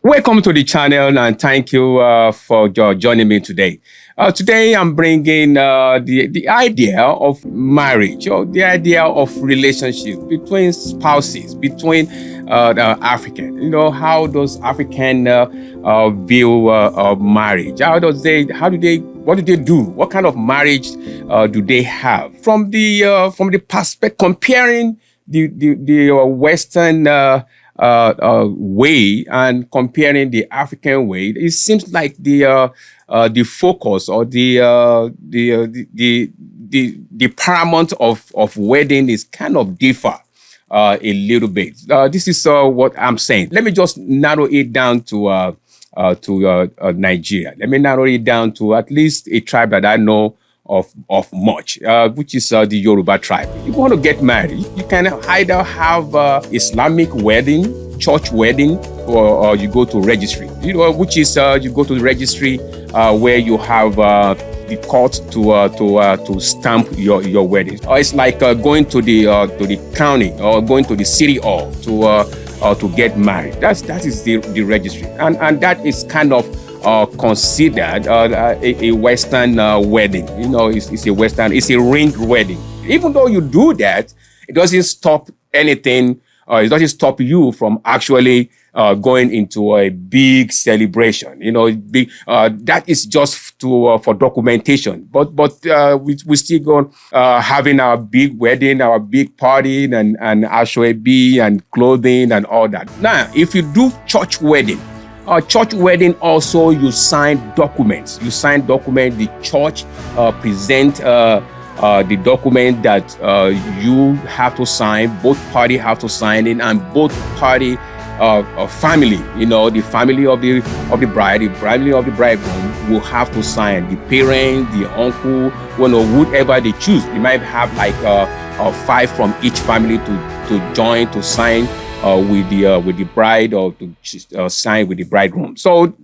Welcome to the channel and thank you for joining me today. Today I'm bringing the idea of marriage or the idea of relationship between spouses, between the African. You know, how does African view marriage? What do they do? What kind of marriage do they have? From the perspective, comparing the Western way and comparing the African way, it seems like the focus or the paramount of wedding is kind of differ a little bit. This is what I'm saying. Let me just narrow it down to Nigeria. Let me narrow it down to at least a tribe that I know of much, which is the Yoruba tribe. If you want to get married, you can either have Islamic wedding, church wedding, or you go to registry. You know, which is you go to the registry where you have the court to stamp your wedding. Or it's like going to the county or going to the city hall to get married. That is the registry, and that is kind of considered a Western wedding. You know, it's a ring wedding. Even though you do that, it doesn't stop anything. It doesn't stop you from actually going into a big celebration. You know, that is just for documentation. But we still go having our big wedding, our big party, and ashwabi and clothing and all that. Now, if you do church wedding also, you sign documents. The church present the document that you have to sign. Both parties have to sign it, and both party family, you know, the family of the bride, the family of the bridegroom will have to sign. The parents, the uncle, you know, whatever they choose. They might have like 5 from each family to join to sign with the bride or to sign with the bridegroom. So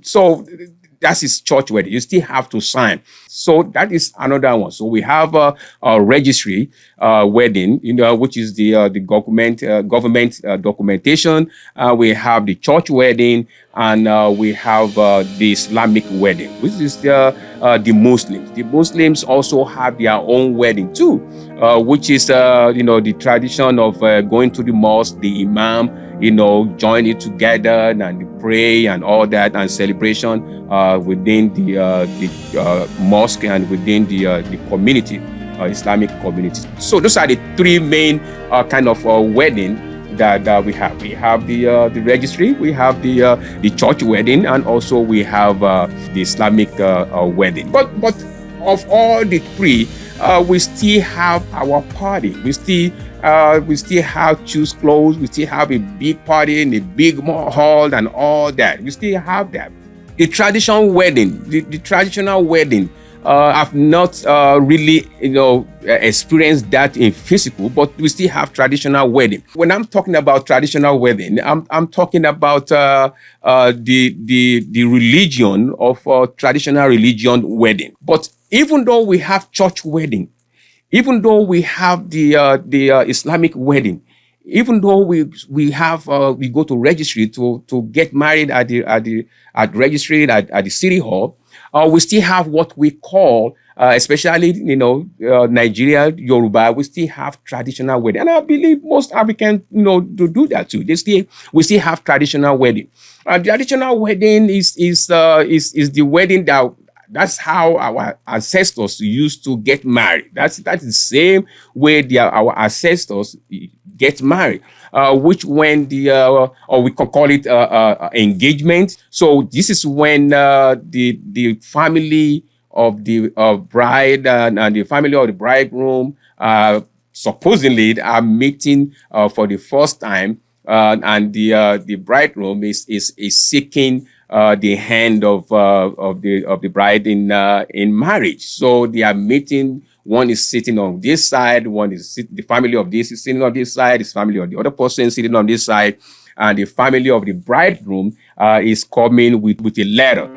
that is church wedding. You still have to sign. So that is another one. So we have a registry wedding, you know, which is the government documentation. We have the church wedding, and we have the Islamic wedding, which is the Muslims. The Muslims also have their own wedding too, which is the tradition of going to the mosque, the Imam, you know, join it together and pray and all that, and celebration within the mosque and within the community, Islamic community. So those are the 3 main kind of wedding that we have. We have the registry, we have the church wedding, and also we have the Islamic wedding. But of all the 3, we still have our party. We still have choose clothes. We still have a big party in a big hall and all that. We still have that. The traditional wedding, the traditional wedding, I've not really, experienced that in physical, but we still have traditional wedding. When I'm talking about traditional wedding, I'm talking about the religion of traditional religion wedding. But even though we have church wedding, even though we have the Islamic wedding, even though we go to registry to get married at registry at the city hall, we still have what we call, especially Nigeria, Yoruba, we still have traditional wedding, and I believe most Africans do that too. We still have traditional wedding. Traditional wedding is the wedding that's how our ancestors used to get married. That's the same way our ancestors get married, which when or we can call it engagement. So this is when the family of the bride and the family of the bridegroom supposedly are meeting for the first time, and the bridegroom is seeking the hand of the bride in marriage. So they are meeting. One is sitting on this side. The family of this is sitting on this side. His family of the other person is sitting on this side, and the family of the bridegroom is coming with a letter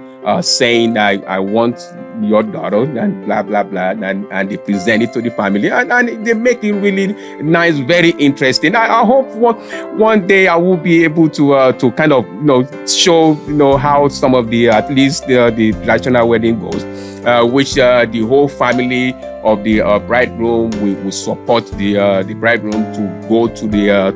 saying, I want your daughter, and blah, blah, blah, and they present it to the family, and they make it really nice, very interesting. I hope one day I will be able to kind of, show, how some of the, at least the traditional wedding goes, which the whole family of the bridegroom will support the bridegroom to go to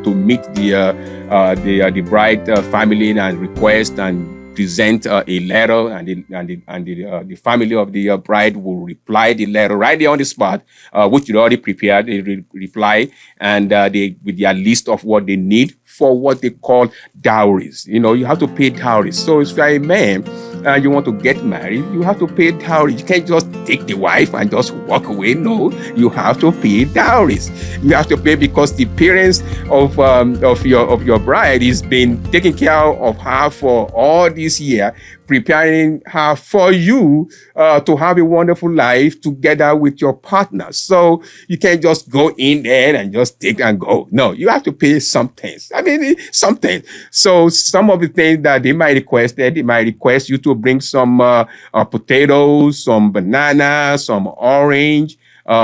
to meet the bride family and request and present a letter, and the family of the bride will reply the letter right there on the spot, which you already prepared. They reply, and they with their list of what they need for what they call dowries. You have to pay dowries. So if you're a man and you want to get married, you have to pay dowry. You can't just take the wife and just walk away. No, you have to pay dowries. You have to pay because the parents of your bride is been taking care of her for all this year, preparing her for you to have a wonderful life together with your partner. So you can't just go in there and just take and go. No, you have to pay some things. I mean, something. So some of the things that they might request you to bring some potatoes, some banana, some orange,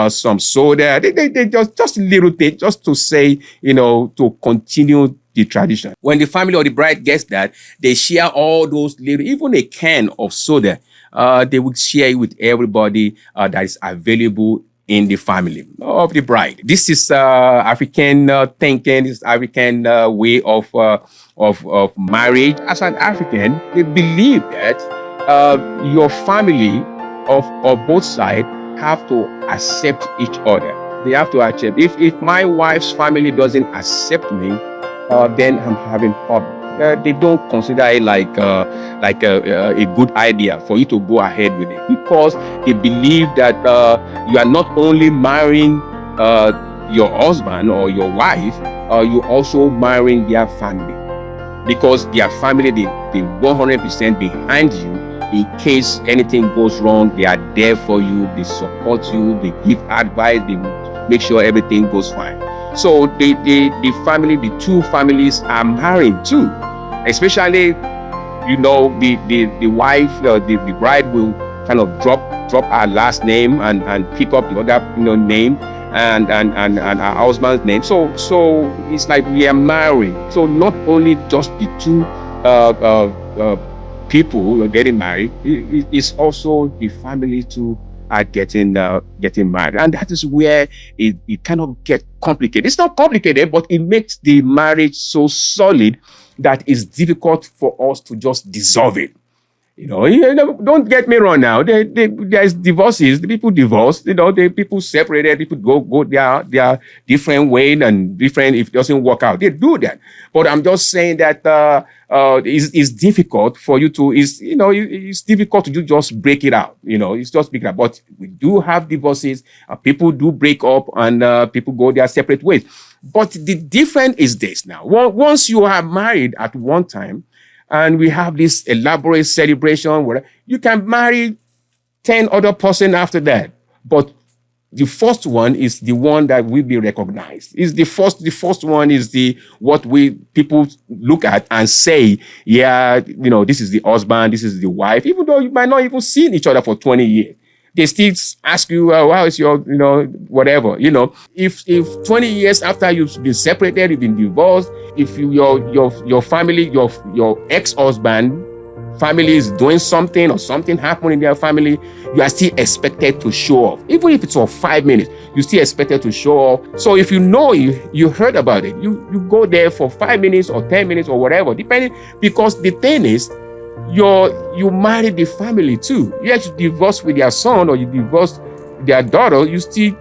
some soda. They just little things, just to say, to continue the tradition. When the family or the bride gets that, they share all those little, even a can of soda, they would share it with everybody that is available in the family of the bride. This is African thinking, this African way of marriage. As an African, they believe that your family of both sides have to accept each other. They have to accept. If my wife's family doesn't accept me, then I'm having problem. They don't consider it like a good idea for you to go ahead with it, because they believe that you are not only marrying your husband or your wife, you also marrying their family, because their family, they 100% behind you. In case anything goes wrong, they are there for you. They support you. They give advice. They make sure everything goes fine. So the family, the two families are married too. Especially, the wife, the bride will kind of drop her last name and pick up the other name and her husband's name. So it's like we are married. So not only just the two people who are getting married, it's also the family too are getting married, and that is where it kind of get complicated. It's not complicated, but it makes the marriage so solid that it's difficult for us to just dissolve it. Don't get me wrong now. There's divorces. The people divorce. The people separated. People go their different way and different. If it doesn't work out, they do that. But I'm just saying that it's difficult for you to. It's difficult to just break it out. It's just break it out. But we do have divorces. People do break up, and people go their separate ways. But the difference is this now. Once you are married at one time, and we have this elaborate celebration where you can marry 10 other person after that. But the first one is the one that will be recognized. Is the first one is what people look at and say, yeah, this is the husband, this is the wife, even though you might not even seen each other for 20 years. They still ask you, how is your, whatever, If 20 years after you've been separated, you've been divorced, if your family, your ex-husband family is doing something or something happened in their family, you are still expected to show off. Even if it's for 5 minutes, you're still expected to show off. So if you heard about it, you go there for 5 minutes or 10 minutes or whatever, depending, because the thing is, you marry the family too. You actually divorce with their son or you divorce their daughter, you still,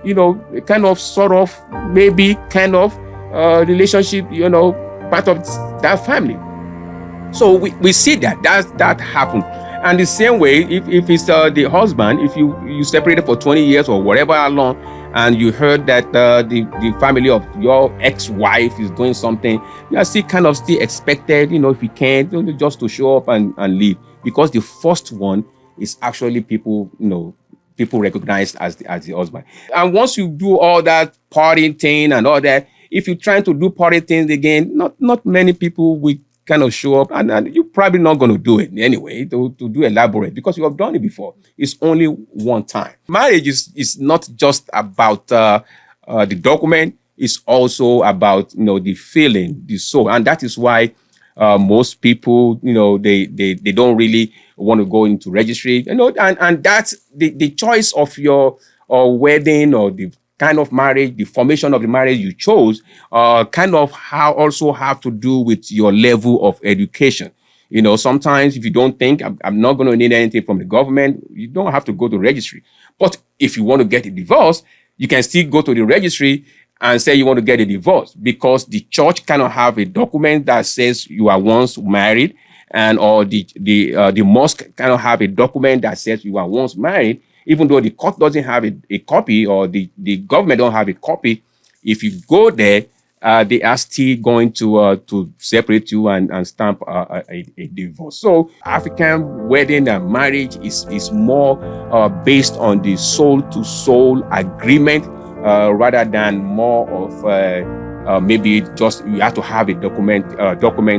kind of sort of maybe kind of relationship, part of that family. So we see that happen. And the same way, if it's the husband, if you separated for 20 years or whatever long, and you heard that the family of your ex-wife is doing something, you are still kind of expected, if you can, just to show up and leave. Because the first one is actually people recognized as the husband. And once you do all that partying thing and all that, if you're trying to do party things again, not many people will kind of show up, and you're probably not going to do it anyway to do elaborate because you have done it before. It's only one time. Marriage is not just about the document. It's also about, you know, the feeling, the soul, and that is why most people, you know, they don't really want to go into registry, you know, and that's the choice of your wedding or the kind of marriage, the formation of the marriage you chose, kind of also have to do with your level of education. You know, sometimes if you don't think I'm not going to need anything from the government, you don't have to go to registry. But if you want to get a divorce, you can still go to the registry and say you want to get a divorce, because the church cannot have a document that says you are once married, and or the mosque cannot have a document that says you are once married, even though the court doesn't have a copy, or the government don't have a copy. If you go there, they are still going to separate you and stamp a divorce. So African wedding and marriage is more based on the soul-to-soul agreement, rather than more of maybe just you have to have a document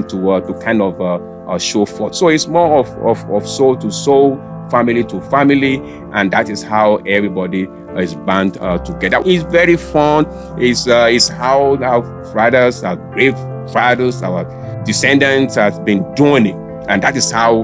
to kind of show forth. So it's more of soul to soul, family to family, and that is how everybody is bound together. It's very fun. It's how our fathers, our great fathers, our descendants have been doing it, and that is how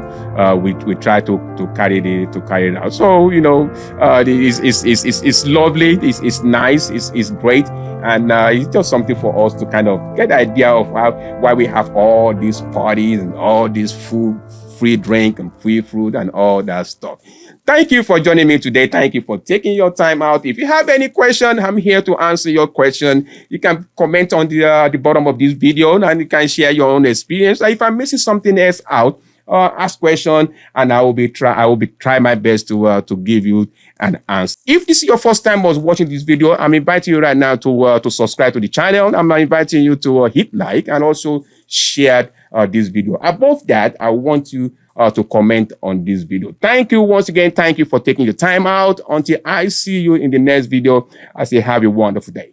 we try to carry it out. So, you know, it's lovely, it's nice, it's great, and it's just something for us to kind of get the idea of why we have all these parties and all this food, free drink and free food and all that stuff. Thank you for joining me today. Thank you for taking your time out. If you have any question, I'm here to answer your question. You can comment on the bottom of this video, and you can share your own experience. If I'm missing something else out, ask question, and I will be try my best to give you an answer. If this is your first time watching this video, I'm inviting you right now to subscribe to the channel. I'm inviting you to hit like and also share this video. Above that, I want you to comment on this video. Thank you once again. Thank you for taking your time out. Until I see you in the next video, I say have a wonderful day.